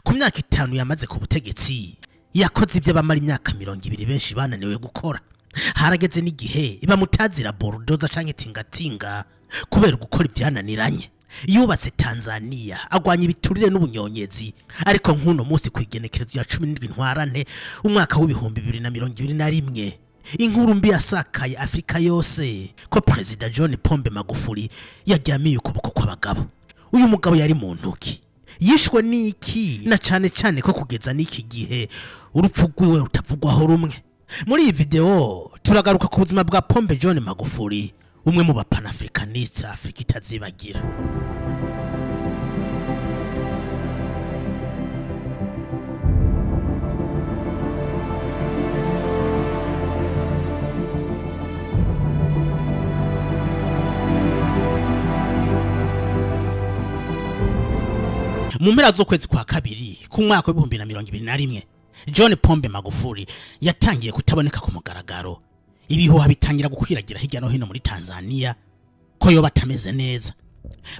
ku myaka 5 yamaze ku butegetsi yakoze ibyo bamara imyaka 200 benshi bananiwe gukora. Harageze n'igihe bamutazira bulldozer canke tingatinga kubera gukora ibyananiranye. Yubatse Tanzania agwanya ibiturire n'ubunyonyezi, ariko nkuno munsi kwigenekerezo ya 17 ntwarante umwaka w'ibihumbi 2021 inkuru mbi yasakaye Afrika yose ko President John Pombe Magufuli yajyamiye ukuboko kw'abagabo. Uyu mugabo yari mu ntoki, yishwe niki na cyane ko kugeza niki gihe urupfu rwiwe rutavugwaho rumwe. Muri iyi video turagaruka ku buzima bwa Pombe John Magufuli, umwe mu bapanafricaniste Afrika itazibagira. Mu mpera z'ukwezi kwa kabiri ku mwaka wa 2021 John Pombe Magufuli yatangiye kutaboneka ku mugaragaro. Ibihuha bitangira gukwiragira hirya no hino muri Tanzania ko yo batameze neza.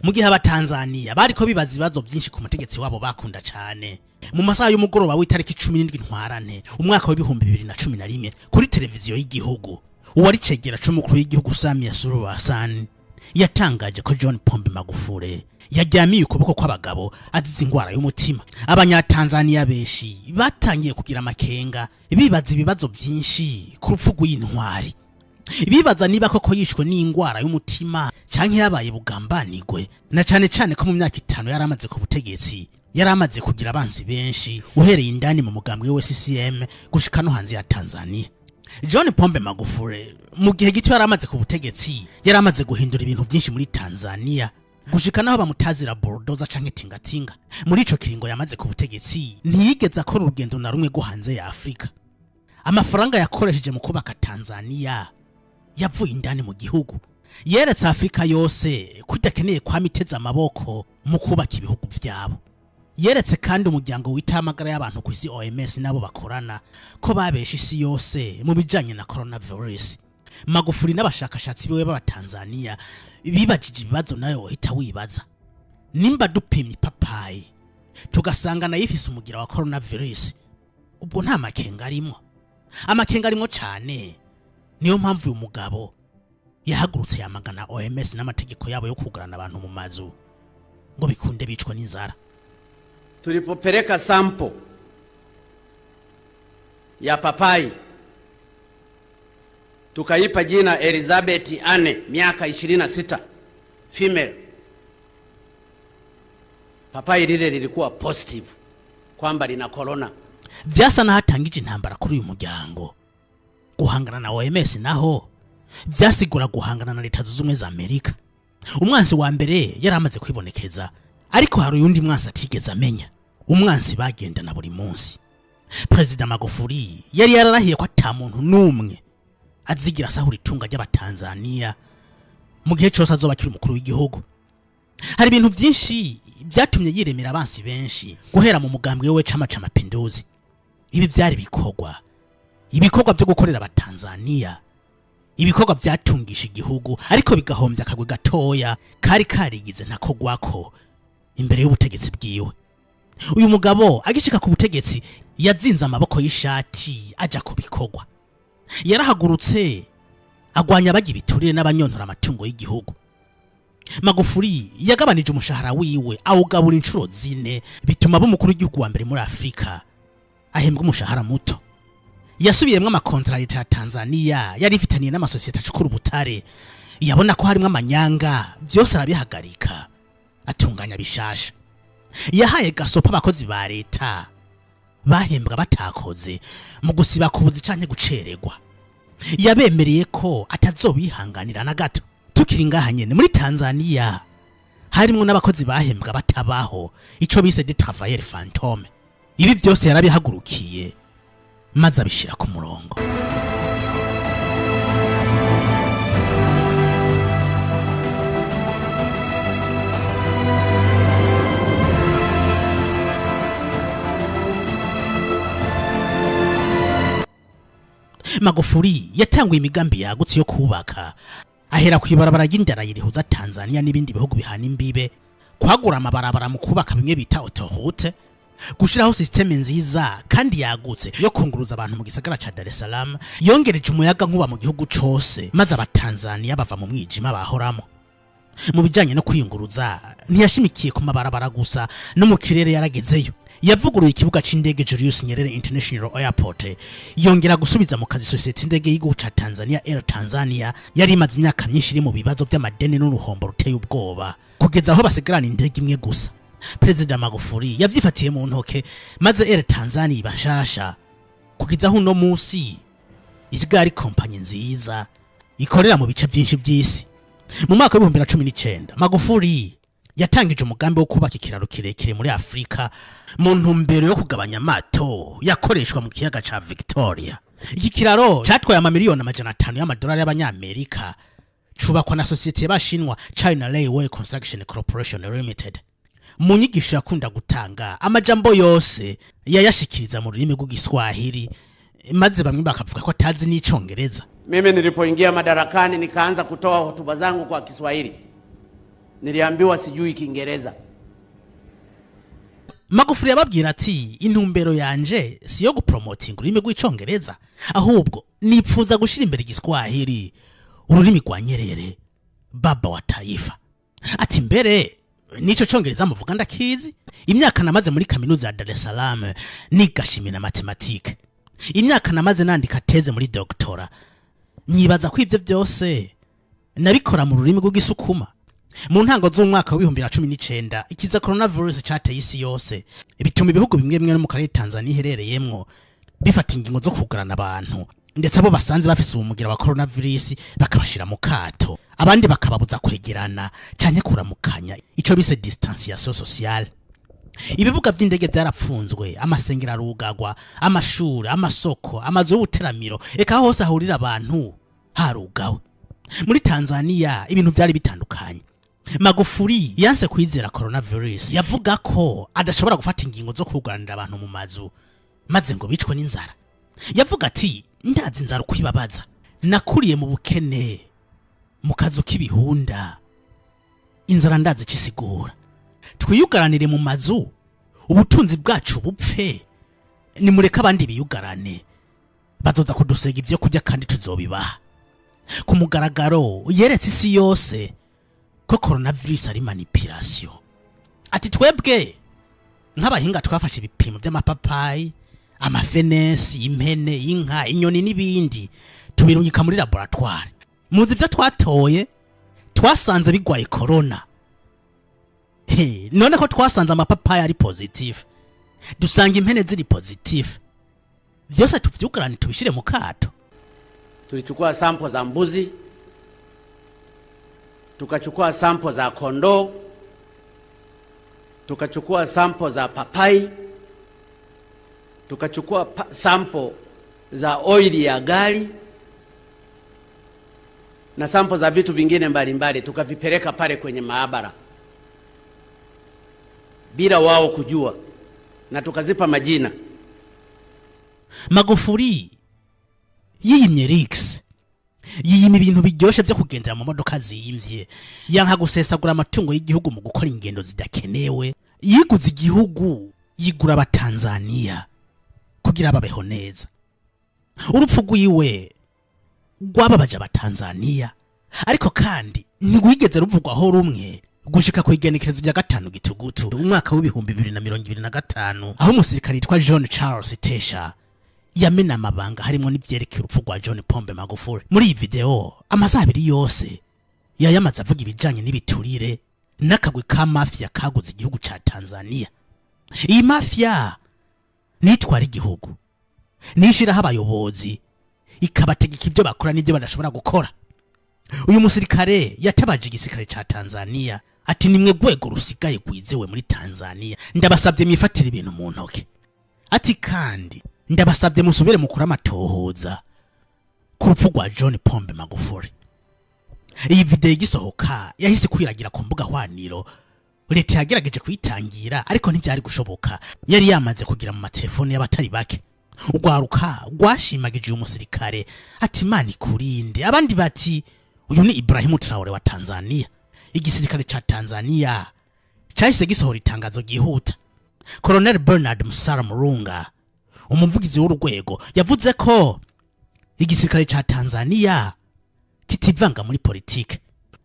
Mu gihe abatanzania bariko bibaza ibibazo byinshi ku mutegetsi wabo bakunda cyane. Mu masaha y'umugoroba w'itariki 17 ntwarante umwaka wa 2011 kuri televiziyo y'igihugu, uwari cegera c'umukuru w'igihugu Samia Suluhu Hassan yatangaje ko John Pombe Magufuli yajyamiye ukuboko kw'abagabo azize ingwara y'umutima. Abanyatanzania benshi batangiye kugira amakenga, bibaza ibibazo byinshi ku rupfu rw'intwari. Bibaza niba koko yishwe n'ingwara y'umutima canke yabaye bugambanirwe, na cyane ko mu myaka 5 yaramaze ku butegetsi yaramaze kugira abansi benshi uhereye indani mu mugambwe we CCM gushika no hanze ya Tanzania. John Pombe Magufuli mu gihe gito yaramaze ku butegetsi yaramaze guhindura ibintu byinshi muri Tanzania gushika naho bamutazira bulldozer canke tingatinga. Muri ico kiringo yamaze ku butegetsi ntiyigeze akora urugendo na rumwe go hanze ya Afrika. Amafaranga yakoresheje mu kubaka Tanzania yavuye indani mu gihugu. Yeretse Afrika yose kudakeneye kwa miteza amaboko mu kubaka ibihugu vyabo. Yeretse kandi umuryango w'itamagara y'abantu ku isi OMS nabo bakorana ko babesha isi yose mu bijanye na coronavirus. Magufuli n'abashakashatsi biwe baba Tanzania bibajije ibibazo nayo hita wibaza, nimba dupimye papayi tugasanga nayo ifise umugira wa coronavirus, ubwo nta makenga arimo. Amakenga arimo cyane, niyo mpamvu uyu mugabo yahagurutse yamagana OMS n'amategeko yabo yo kugarana abantu mu mazu ngo bikunde bicwa n'inzara. Tulipopeleka sample ya papai tukaipa jina Elizabeth Anne, miaka 26, female. Papai lile lilikuwa positive kwamba lina corona. Vyasa na hatangije intambara kuri uyu muryango. Guhangana na OMS naho vyasigura guhangana na leta z'ubumwe za Amerika. Umwansi wa mbere yaramaze kwibonekeza, ariko hari uyundi mwansi atigeze amenya. Umwansi bagenda na buri munsi. President Magufuli yari yararahiye ko ata muntu numwe azigira sahuri tunga ry'abatanzania mu gihe cyose azoba kiri umukuru w'igihugu. Hari ibintu byinshi byatumye yiremera abansi benshi guhera mu mugambwe we Chama cha Mapinduzi. Ibi byari ibikorwa byo gukorera abatanzania, ibikorwa byatungisha igihugu ariko bigahombya akagwe gatoya kari karigize ntakogwako imbere y'ubutegetsi bwiwe. Uyu mugabo agishika ku butegetsi yazinze amaboko y'ishati aja kubikorwa. Yarahagurutse agwanya abagira biturire n'abanyontora amatungo y'igihugu. Magufuli yagabanije umushahara wiwe awugabura inshuro 4, bituma abo mukuru w'igihugu wa mbere muri Afrika ahembwa umushahara muto. Yasubiyemwe amakontra leta ya Tanzania yari ifitaniye n'amasosiyete acukura ubutare, yabona ko harimo amanyanga, byose arabihagarika atunganya bishasha. Yahaye gasopa abakozi ba leta bahembwa batakoze mu gusiba kubuzi canke gucererwa. Yabemereye ko atazobihanganira na gato. Tukiri ngaha nyene muri Tanzania harimo n'abakozi bahembwa batabaho, ico bise de travailleurs fantôme. Ibi byose yarabihagurukiye maze abishira ku murongo. Magufuli yatanguye imigambi yagutse yo kubaka, ahera kwibarabara ry'indara yirihuza Tanzania n'ibindi bihugu bihana imbibe, kwagura amabarabara mu kubaka bimwe bita autoroute, gushiraho systeme nziza kandi yagutse yo kunguruza abantu mu gisagara ca Dar es Salaam, yongereje umuyaga nkuba mu gihugu cose, maze abatanzania bava mu mwijima bahoramo. Mu bijanye no kwiyunguruza ntiyashimikiye ku mabarabara gusa, no mu kirere yaragezeyo. Yavuguruye ikibuga c'indege Julius Nyerere International Airport, yongera gusubiza mu kazi societe indege y'igihugu ca Tanzania Air Tanzania yari imaze imyaka myinshi iri mu bibazo by'amadeni n'uruhombo ruteye ubwoba, kugeza aho basigarana indege imwe gusa. President Magufuli yavyifatiye mu ntoke, maze Air Tanzania ibashasha kugeza aho no musi isigari kompanyi nziza ikorera mu bice byinshi by'isi. Mu mwaka wa 2019 Magufuli yatangije umugambi wo kubaka ikiraro kirekire muri Afrika mu ntumbero yo kugabanya amato yakoreshwa mu kiyaga ca Victoria. Iki kiraro catwaye amamiliyoni $500 y'amadolari y'abanyamerika, cubakwa na societe y'abashinwa China Railway Construction Corporation Limited. Mu nyigisho yakunda gutanga, amajambo yose yayashikiriza mu rurimi rw'Igiswahili, maze bamwe bakavuga ko atazi n'icongereza. Mimi nilipoingia madarakani nikaanza kutoa hotuba zangu kwa Kiswahili, niliambiwa sijui Kiingereza. Magufuli yababwira ati intumbero yanje si yo gupromoting ururimi rw'icongereza, ahubwo nipfuza gushira imbere Igiswahili, ururimi rwa Nyerere, baba wa taifa. Ati mbere nico congereza muvuga ndakizi. Imyaka namaze muri kaminuza ya Dar es Salaam niga shimi na matematike. Imyaka namaze nandika teze muri doctora. Nyibaza ko ivyo byose nabikora mu rurimi rw'Igisukuma. Mu ntango z'umwaka wa 2019 ikiza coronavirus cateye isi yose, bituma ibihugu bimwe bimwe no mu karere Tanzania iherereyemwo bifata ingingo zo kugarana abantu, ndetse abo basanze bafise ubumugira wa coronavirus bakabashira mu kato, abandi bakababuza kwegerana canke kuramukanya, ico bise distanciation sociale. Ibibuga by'indege byarapfunzwe, amasengero arugagwa, amashuri, amasoko, amazu y'ubuteramiro, eka hose ahurira abantu harugawe. Muri Tanzania ibintu byari bitandukanye. Magufuli yanse kwizera coronavirus, yavuga ko adashobora gufata ingingo zo kuganira abantu mu mazu maze ngo bicwe n'inzara. Yavuga ati ndazi inzara ukwibabaza, nakuriye mu bukene mu kazu k'ibihunda, inzara ndazi cisigura. Twiyugaranire mu mazu ubutunzi bwacu bupfe, nimureka abandi biyugarane, bazoza kudusega ivyo kurya kandi tuzobibaha. Ku mugaragaro yeretse isi yose ko coronavirus ari manipulation. Ati twebwe nk'abahinga twafashe ibipimo by'amapapayi, amafenesi, impene, inka, inyoni n'ibindi, tubirungika muri laboratoire. Muzi ivyo twatoye, twasanze bigwaye corona. None ko twasanze amapapayi ari positive, dusanga impene ziri positive, vyose tuvyugarane tubishire mu kato. Tulichukua sample za mbuzi, tukachukua sample za kondoo, tukachukua sample za papai, tukachukua sample za oili ya gari na sample za vitu vingine mbalimbali, tukavipeleka pale kwenye maabara bila wao kujua, na tukazipa majina. Magufuli yiyimye Rix, yiyima ibintu biryoshe byo kugendera mu modoka ziyimvye, yanka gusesagura amatungo y'igihugu mu gukora ingendo zidakenewe. Yiguze igihugu, yigura abatanzania kugira babeho neza. Urupfu rwiwe rwababaje abatanzania, ariko kandi ntigwigeze ruvugwaho rumwe gushika ku igenekerezo rya 5 Gitugutu umwaka wa 2025, aho umusirikare yitwa John Charles Tesha yamena amabanga harimo n'ivyerekeye urupfu rwa John Pombe Magufuli. Muri iyi video amasaha 2 yose yayamaze avuga ibijanye n'ibiturire n'akagwi ka mafia kaguze igihugu ca Tanzania. Iyi mafia nitwara igihugu, nishiraho abayobozi, ikabategeka ivyo bakora n'ivyo badashobora gukora. Uyu musirikare yatabaje igisirikare ca Tanzania ati nimwe gwego rusigaye gwizewe muri Tanzania, ndabasabye mwifatira ibintu mu ntoke. Ati kandi ndabasabye musubire mukura amatohoza ku rupfu rwa John Pombe Magufuli. Iyi video igisohoka yahise kwiragira ku mbuga hwaniro, leta yagerageje kuyitangira ariko ntivyari gushoboka, yari yamaze kugira mu matelefone y'abatari bake. Ugwaruka gwashimagije umusirikare ati mani kurinde, abandi bati uyu ni Ibrahim Traore wa Tanzania. Igisirikare ca Tanzania cyahise gisohora itangazo gihuta Colonel Bernard Musara Murunga umuvugizi w'urugwego yavuze ko igisirikare ca Tanzania kitivanga muri politike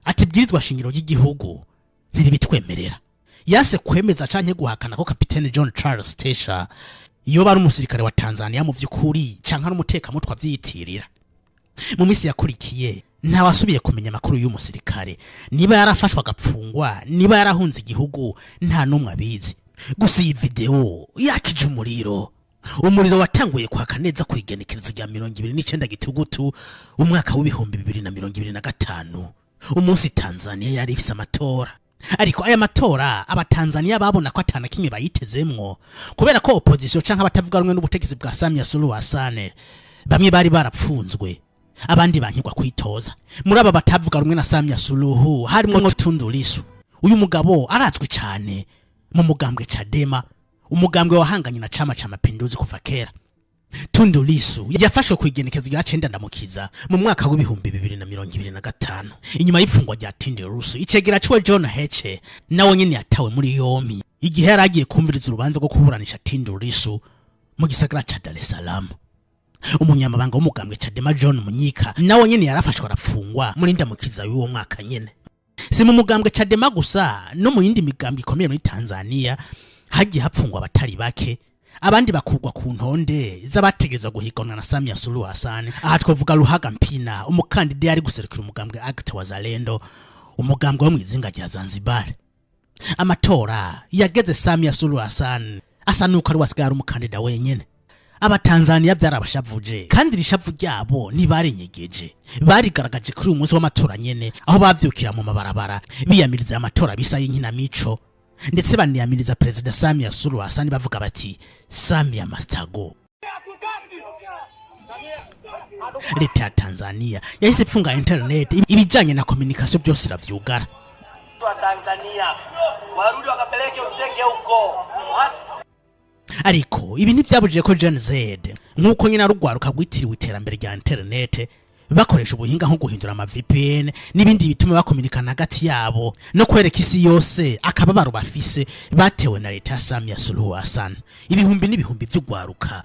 ati bwirizwa shingiro ry'igihugu ntibitwemerera yase kwemeza canke guhakana ko Kapiteni John Charles Tesha iyo bari umusirikare wa Tanzania mu vy'ukuri canka n'umutekamutwe avyiyitirira. Mu misi yakurikiye nta wasubiye kumenya makuru y'uyu musirikare, niba yarafashwa agapfungwa, niba yarahunze igihugu nta numwe abizi. Gusa iyi video yakije umuriro watanguye kwaka neza kwigenekerezo rya 29 Gitugutu umwaka w'ibihumbi 2025 umunsi Tanzania yari ifise amatora. Ariko aya matora abatanzania babona ko atana kimwe bayitezemwo kubera ko opposition canka abatavuga rumwe n'ubutegetsi bwa Samia Suluhu Hassan bamwe bari barapfunzwe abandi bankirwa kwitoza. Muri aba batavuga rumwe na Samia Suluhu harimo Tundu Lissu. Uyu mugabo arazwi cyane mu mugambwe Chadema, umugambwe wahanganye na Chama cha Mapinduzi kuva kera. Tundu Lissu yafashwe kwigenekezo rya 9 Ndamukiza mu mwaka w'ibihumbi 2025 inyuma y'ifungwa rya Tundu Lissu. Icegera cyo John Heche nawe nyene yatawe muri yomi igihe yaragiye kumviriza urubanza rwo kuburanisha Tundu Lissu mu gisagara ca Dar es Salaam. Umunyamabanga w'umugambwe Chadema John Munyika nawe nyene yarafashwe arafungwa muri Ndamukiza y'uwo mwaka nyene. Si mu mugambwe Chadema gusa no mu yindi migambwe ikomeye muri Tanzania hagiye hapfungwa abatari bake, abandi bakurwa ku ntonde z'abategeza guhiganwa na Samia Suluhu Hassan. Aha twavuga Luhaga Mpina umukandida yari guserukira umugambwe ACT Wazalendo, umugambwe wo mwizinga rya Zanzibar. Amatora yageze Samia Suluhu Hassan asa nuko ari wasigara umukandida wenyene. Abatanzania byarabashavuje kandi rishavu ryabo ntibarenyegeje, barigaragaje kuri umunsi w'amatora nyene aho bavyukira mu mabarabara biyamiriza amatora bisa y'inkinamico, ndetse baniyamiriza President Samia Suluhu Hassan bavuga bati Samia must go. Leta ya Tanzania yahise pfunga internet, ibijanye na communication byose iravyugara. Tanzania warudi wakapeleke usenge huko. Ariko ibi ntivyabujije ko Gen Z nkuko nyina rugwaruka gwitiriwe iterambere rya internet bakoresha ubuhinga nko guhindura ama VPN n'ibindi bituma bakominikana hagati yabo no kwereka isi yose akababaro bafise batewe na leta ya Samia Suluhu Hassan. Ibihumbi n'ibihumbi by'ugwaruka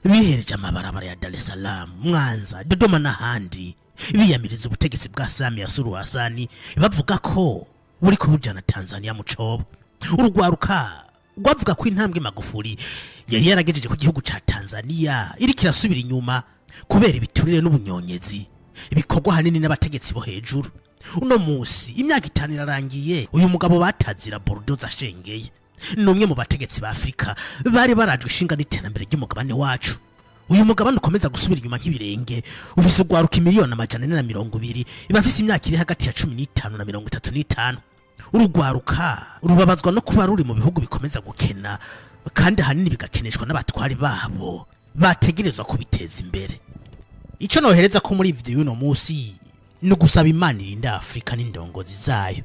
bihereje amabarabara ya Dar es Salaam, Mwanza, Dodoma n'ahandi biyamiriza ubutegetsi bwa Samia Suluhu Hassan bavuga ko buri kubujana Tanzania mu cobo. Urugwaruka gwavuga ko intambwe Magufuli yari yaragejeje ku gihugu ca Tanzania iri kirasubira inyuma kubera ibiturire n'ubunyonyezi bikorwa hanini n'abategetsi bo hejuru. Uno musi imyaka 5 irarangiye uyu mugabo batazira bulldozer ashengeye. Numwe mu bategetsi ba Afrika bari barajwe ishinga n'iterambere ry'umugabane wacu. Uyu mugabane ukomeza gusubira inyuma nk'ibirenge, ufise ugwaruka miliyoni 420 ibafise imyaka iri hagati ya 15 na 35. Urugwaruka rubabazwa no kuba ruri mu bihugu bikomeza gukena kandi hanini bigakeneshwa n'abatwari babo bategerezwa kubiteza imbere. Ico nohereza ko muri video y'uno musi no gusaba Imana irinda Afrika n'indongozi zayo,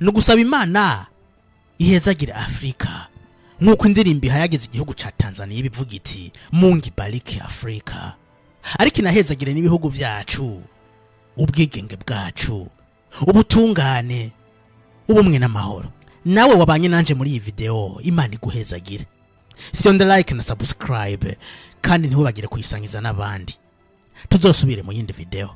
no gusaba Imana ihezagira Afrika nkuko indirimbo ihayageze igihugu ca Tanzania ibivuga iti Mungu ibariki Afrika. Ariko inahezagire n'ibihugu vyacu, ubwigenge bwacu, ubutungane, ubumwe n'amahoro. Nawe wabanye nanje muri iyi video, Imana iguhezagire. Fyonda like na subscribe kandi ntibagire kuyisangiza n'abandi. Tuzosubire mu yindi video.